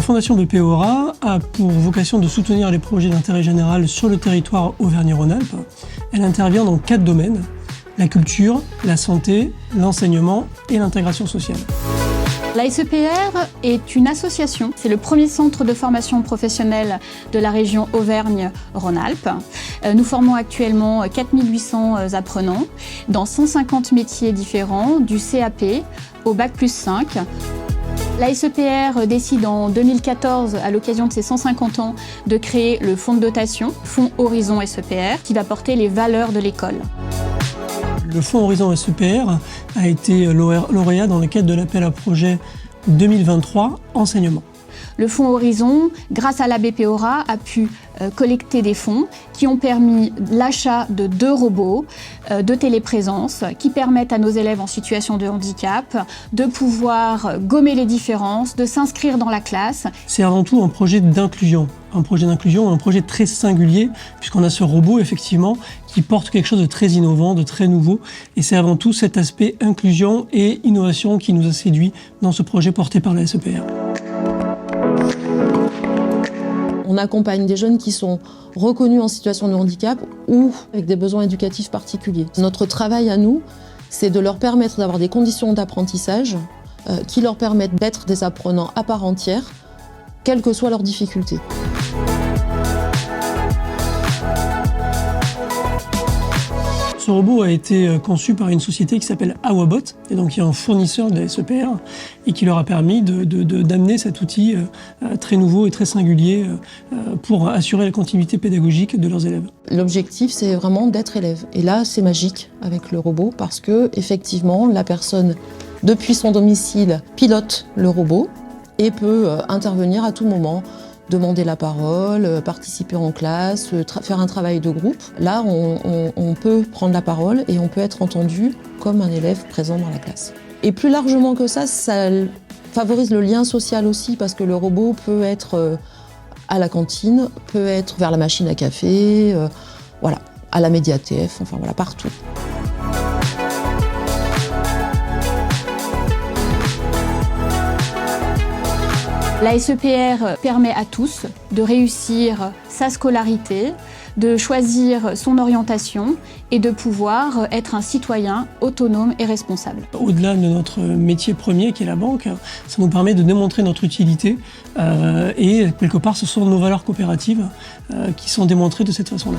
Fondation BPORA a pour vocation de soutenir les projets d'intérêt général sur le territoire Auvergne-Rhône-Alpes. Elle intervient dans 4 domaines: la culture, la santé, l'enseignement et l'intégration sociale. La SEPR est une association. C'est le premier centre de formation professionnelle de la région Auvergne-Rhône-Alpes. Nous formons actuellement 4800 apprenants dans 150 métiers différents, du CAP au Bac+5. La SEPR décide en 2014, à l'occasion de ses 150 ans, de créer le fonds de dotation, Fonds Horizon SEPR, qui va porter les valeurs de l'école. Le Fonds Horizon SEPR a été lauréat dans le cadre de l'appel à projet 2023 enseignement. Le Fonds Horizon, grâce à la BPORA, a pu collecter des fonds qui ont permis l'achat de 2 robots de téléprésence qui permettent à nos élèves en situation de handicap de pouvoir gommer les différences, de s'inscrire dans la classe. C'est avant tout un projet d'inclusion. Un projet très singulier, puisqu'on a ce robot, effectivement, qui porte quelque chose de très innovant, de très nouveau. Et c'est avant tout cet aspect inclusion et innovation qui nous a séduits dans ce projet porté par la SEPR. On accompagne des jeunes qui sont reconnus en situation de handicap ou avec des besoins éducatifs particuliers. Notre travail à nous, c'est de leur permettre d'avoir des conditions d'apprentissage qui leur permettent d'être des apprenants à part entière, quelles que soient leurs difficultés. Ce robot a été conçu par une société qui s'appelle Awabot, et donc qui est un fournisseur de la SEPR, et qui leur a permis d'amener cet outil très nouveau et très singulier pour assurer la continuité pédagogique de leurs élèves. L'objectif, c'est vraiment d'être élève. Et là, c'est magique avec le robot, parce que effectivement, la personne, depuis son domicile, pilote le robot et peut intervenir à tout moment, demander la parole, participer en classe, faire un travail de groupe. Là, on peut prendre la parole et on peut être entendu comme un élève présent dans la classe. Et plus largement que ça favorise le lien social aussi, parce que le robot peut être à la cantine, peut être vers la machine à café, voilà, à la médiathèque, enfin voilà, partout. La SEPR permet à tous de réussir sa scolarité, de choisir son orientation et de pouvoir être un citoyen autonome et responsable. Au-delà de notre métier premier qui est la banque, ça nous permet de démontrer notre utilité et quelque part ce sont nos valeurs coopératives qui sont démontrées de cette façon-là.